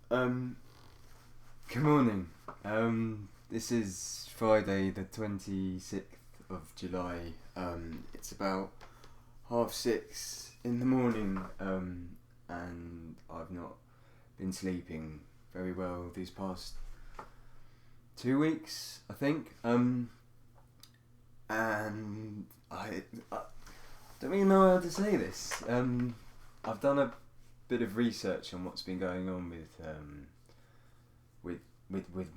Um, Good morning. This is Friday, the 26th of July. It's about 6:30 in the morning, and I've not been sleeping very well these past 2 weeks, I think. And I don't really know how to say this. I've done a bit of research on what's been going on with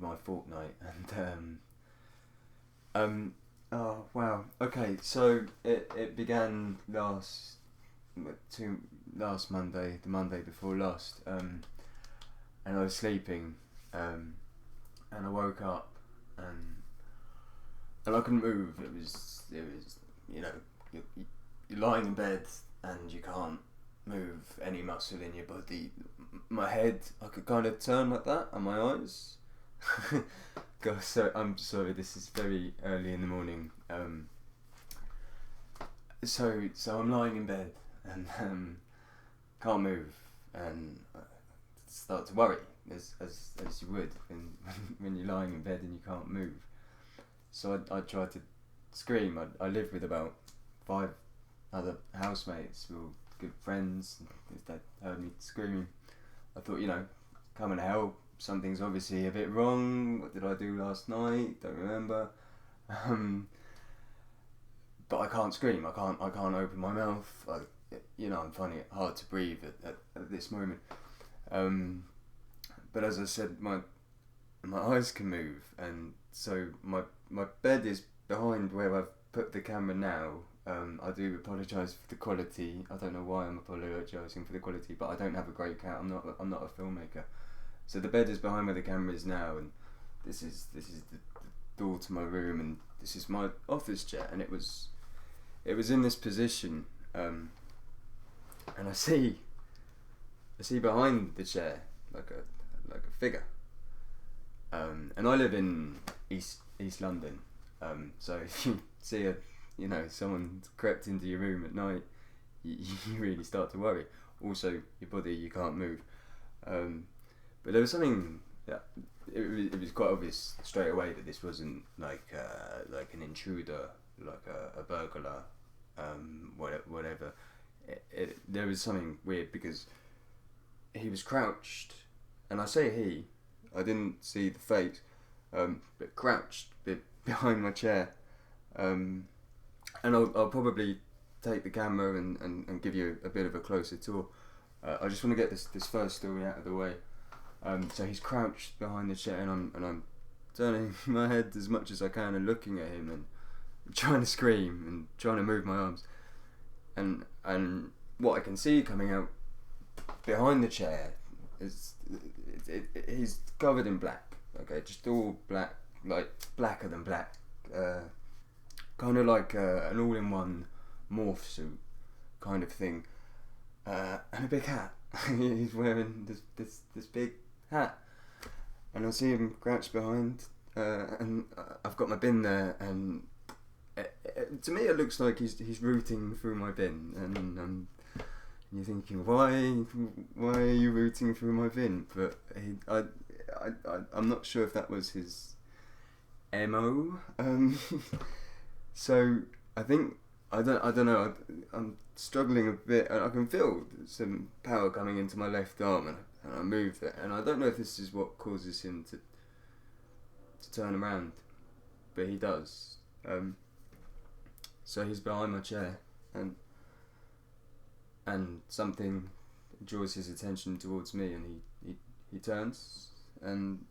my fortnight, and oh wow, okay, so it began last Monday, the Monday before last, and I was sleeping, and I woke up, and I couldn't move. It was you're lying in bed and you can't move any muscle in your body. My head, I could kind of turn like that, and my eyes. God, so I'm sorry. This is very early in the morning. So I'm lying in bed and can't move, and I start to worry as you would when you're lying in bed and you can't move. So I tried to scream. I live with about 5 other housemates who were good friends. If they heard me screaming, I thought, come and help. Something's obviously a bit wrong. What did I do last night? Don't remember. But I can't scream. I can't open my mouth. I'm finding it hard to breathe at this moment. But as I said, my eyes can move, and so my bed is behind where I've put the camera now. I do apologise for the quality. I don't know why I'm apologising for the quality, but I don't have a great camera. I'm not a filmmaker. So the bed is behind where the camera is now, and this is the door to my room, and this is my office chair, and it was in this position, and I see behind the chair like a figure, and I live in East London, so if you see someone crept into your room at night, you really start to worry. Also, your body, you can't move. But there was something that it was quite obvious straight away that this wasn't like an intruder, like a burglar, whatever. There was something weird because he was crouched, and I say he, I didn't see the face, but crouched behind my chair, and I'll probably take the camera and give you a bit of a closer tour. I just want to get this first story out of the way. So he's crouched behind the chair, and I'm turning my head as much as I can and looking at him and trying to scream and trying to move my arms, and what I can see coming out behind the chair is he's covered in black. Okay, just all black, like blacker than black, kind of like an all-in-one morph suit kind of thing, and a big hat. He's wearing this big hat, and I see him crouched behind, and I've got my bin there, and to me it looks like he's rooting through my bin, and you're thinking, why are you rooting through my bin? But I'm not sure if that was his MO. So I think I don't know. I'm struggling a bit, and I can feel some power coming into my left arm, and I move it, and I don't know if this is what causes him to turn around, but he does. So he's behind my chair, and something draws his attention towards me, and he turns, and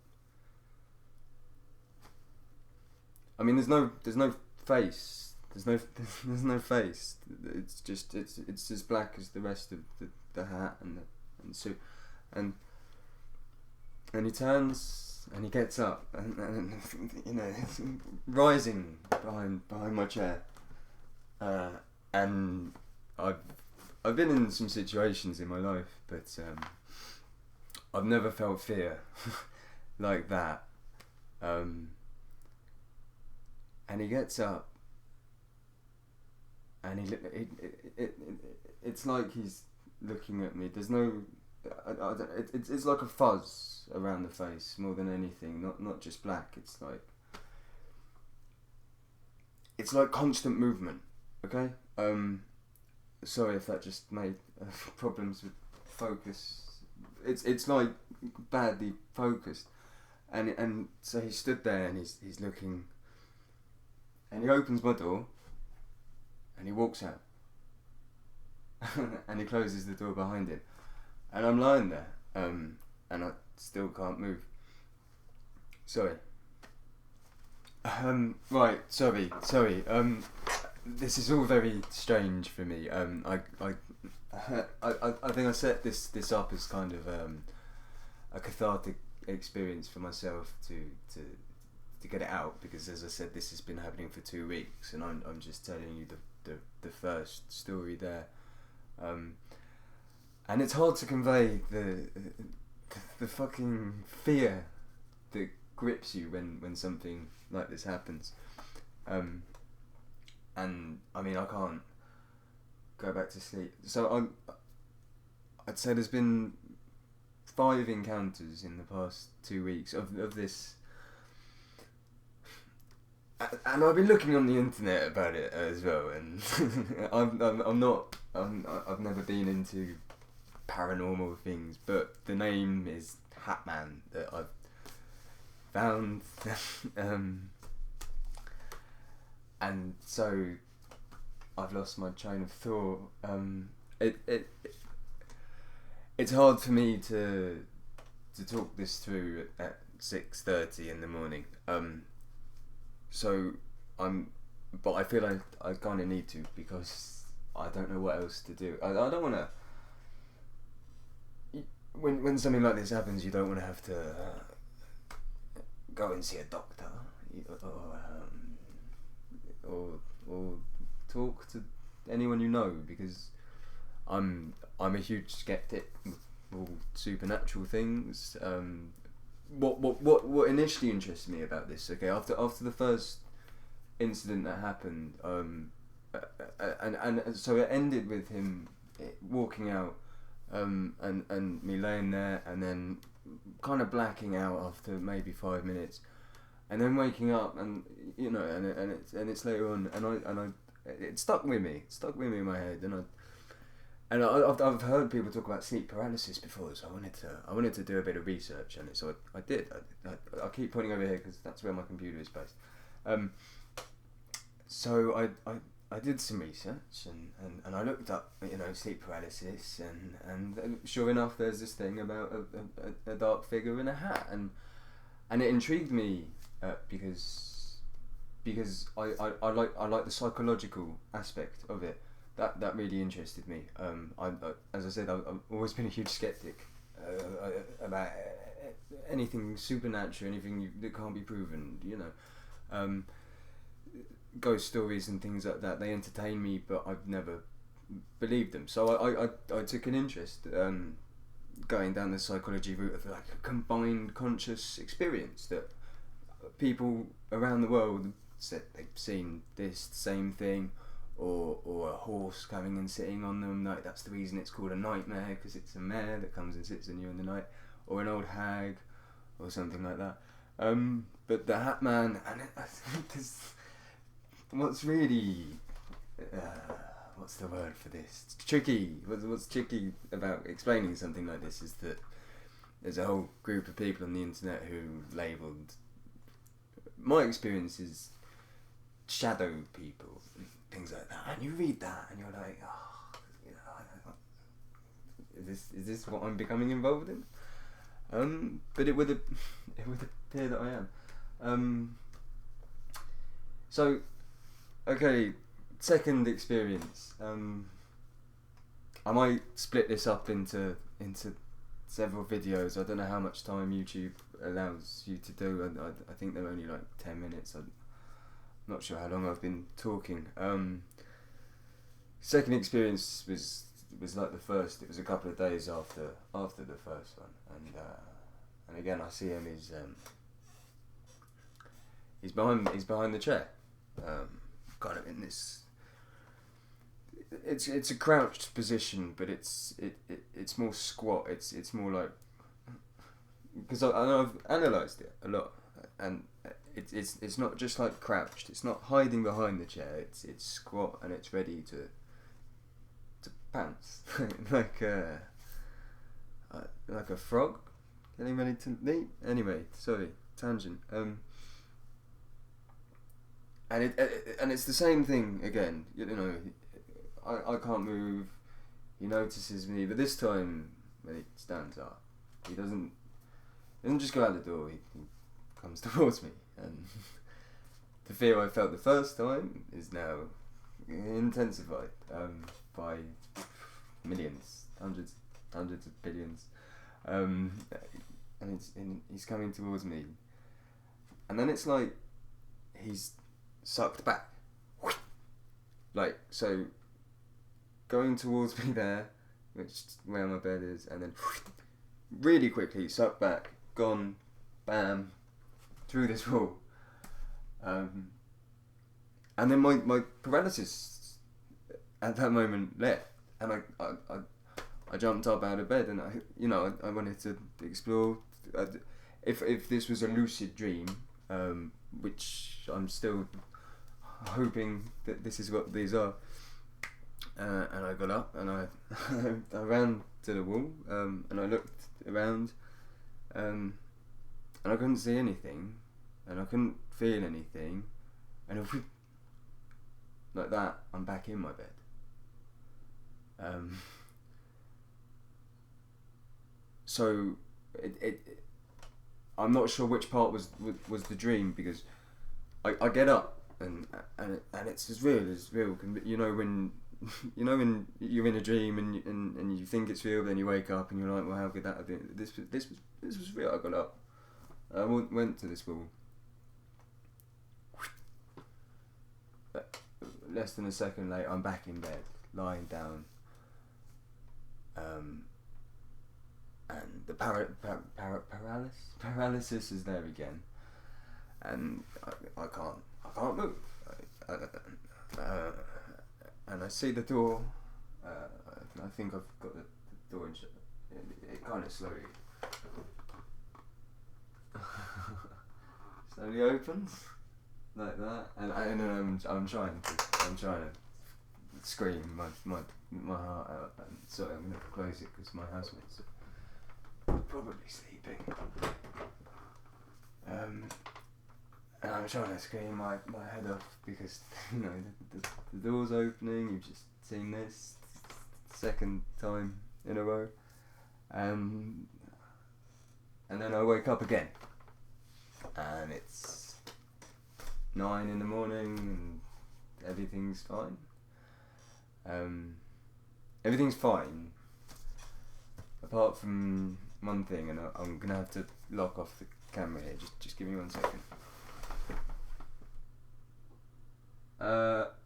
I mean there's no face. There's no face. It's just it's as black as the rest of the hat and the suit, and he turns and he gets up and it's rising behind my chair, and I've been in some situations in my life, but I've never felt fear like that, and he gets up. And it's like he's looking at me. There's no it's like a fuzz around the face more than anything. Not just black. It's like constant movement. Okay. Sorry if that just made problems with focus. It's like badly focused, and so he stood there and he's looking, and he opens my door, and he walks out, and he closes the door behind him, and I'm lying there, and I still can't move. Sorry. Right. Sorry. This is all very strange for me. I think I set this up as kind of a cathartic experience for myself to get it out, because as I said, this has been happening for 2 weeks, and I'm just telling you the first story there, and it's hard to convey the fucking fear that grips you when something like this happens, and I mean I can't go back to sleep. So I'd say there's been 5 encounters in the past 2 weeks of this, and I've been looking on the internet about it as well, and I've never been into paranormal things, but the name is Hatman that I've found, and so I've lost my train of thought. It's hard for me to talk this through at 6:30 in the morning. But I feel like I kind of need to, because I don't know what else to do. I don't want to. When something like this happens, you don't want to have to go and see a doctor, or talk to anyone you know, because I'm a huge skeptic with all supernatural things. What initially interested me about this, okay, after the first incident that happened, and so it ended with him walking out, and me laying there, and then kind of blacking out after maybe 5 minutes, and then waking up, and and it's later on, and it stuck with me. It stuck with me in my head, and I've heard people talk about sleep paralysis before, so I wanted to do a bit of research on it. So I did. I keep pointing over here because that's where my computer is based. So I did some research, and I looked up sleep paralysis, and sure enough, there's this thing about a dark figure in a hat, and it intrigued me because I like the psychological aspect of it. That really interested me. As I said, I've always been a huge skeptic about anything supernatural, anything that can't be proven. Ghost stories and things like that, they entertain me, but I've never believed them. So I took an interest going down the psychology route of like a combined conscious experience, that people around the world said they've seen this same thing, or a horse coming and sitting on them. Like, that's the reason it's called a nightmare, because it's a mare that comes and sits on you in the night, or an old hag, or something like that. But the Hatman, and what's really what's the word for this? It's tricky. What's tricky about explaining something like this is that there's a whole group of people on the internet who labelled my experiences shadow people, things like that, and you read that and you're like, is this what I'm becoming involved in? But it would appear that I am. So, okay, second experience. I might split this up into several videos. I don't know how much time YouTube allows you to do. I think they're only like 10 minutes. I'm not sure how long I've been talking. Second experience was like the first. It was a couple of days after the first one, and again I see him. He's behind the chair, kind of in this. it's a crouched position, but it's more squat. It's more like, because I've analysed it a lot, and it's not just like crouched. It's not hiding behind the chair. It's squat and it's ready to pounce like a frog getting ready to leap. Anyway, sorry, tangent. And it's the same thing again. You know, I can't move. He notices me, but this time when he stands up, he doesn't just go out the door. He comes towards me, and the fear I felt the first time is now intensified by millions, hundreds of billions, and he's coming towards me, and then it's like he's sucked back, like so, going towards me there, which is where my bed is, and then really quickly sucked back, gone, bam, through this wall, and then my paralysis at that moment left, and I jumped up out of bed, and I wanted to explore if this was a lucid dream, which I'm still hoping that this is what these are. And I got up and I ran to the wall, and I looked around, and I couldn't see anything, and I couldn't feel anything, and like that, I'm back in my bed. So I'm not sure which part was the dream, because I get up and it's as real. You know when you're in a dream and you think it's real, then you wake up and you're like, well, how could that have been? This was real. I got up. I went to this wall. Less than a second later, I'm back in bed, lying down. And the paralysis is there again, and I can't move. And I see the door. I think I've got the door in. It kind of slowly opens like that, and I'm trying to scream my heart out. And sorry, I'm gonna close it because my housemates are probably sleeping. And I'm trying to scream my head off because the door's opening. You've just seen this second time in a row, and then I wake up again, and it's 9 in the morning, and everything's fine. Everything's fine, apart from one thing, and I'm gonna have to lock off the camera here. Just give me 1 second.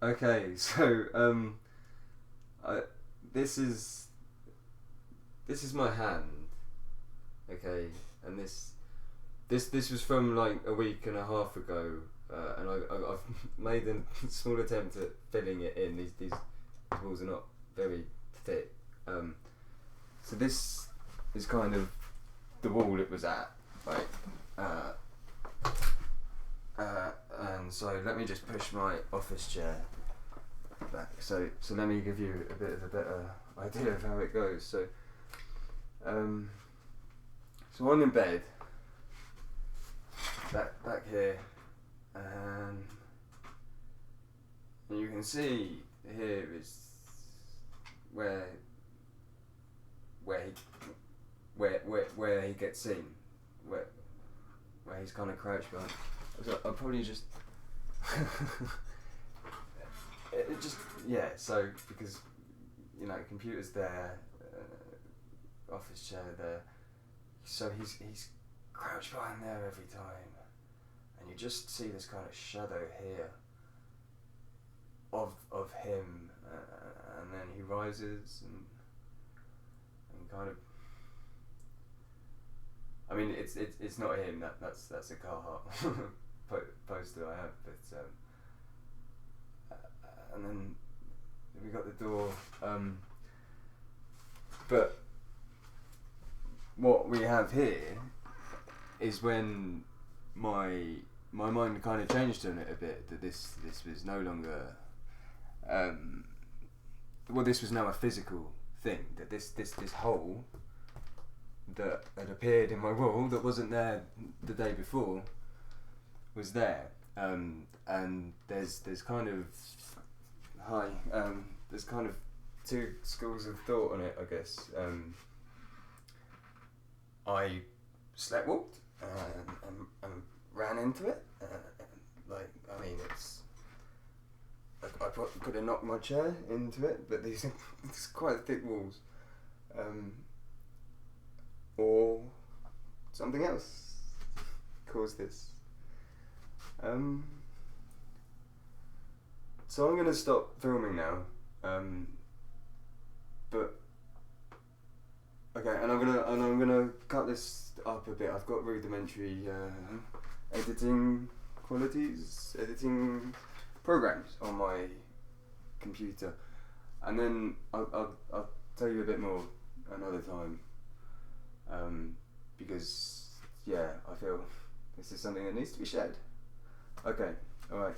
Okay, so this is my hand, okay, and this was from like a week and a half ago, and I've made a small attempt at filling it in. These walls are not very thick, so this is kind of the wall it was at, like, and so let me just push my office chair back. So let me give you a bit of a better idea of how it goes. So I'm in bed, back here, and you can see here is where he gets seen, where he's kind of crouched behind. So I'll probably just so because computer's there, office chair there, so he's crouched behind there every time, and you just see this kind of shadow here of him, and then he rises and kind of, I mean it's not him, that's a Carhartt poster I have, but and then we got the door. But what we have here is when my mind kind of changed on it a bit, that this was no longer this was now a physical thing, that this hole that had appeared in my wall that wasn't there the day before was there, and there's kind of there's kind of two schools of thought on it, I guess. I sleptwalked and ran into it. It's I could have knocked my chair into it, but these it's quite thick walls. Or something else caused this. So I'm gonna stop filming now. But okay, and I'm gonna cut this up a bit. I've got rudimentary editing programs on my computer, and then I'll tell you a bit more another time. Because I feel this is something that needs to be shared. Okay, alright.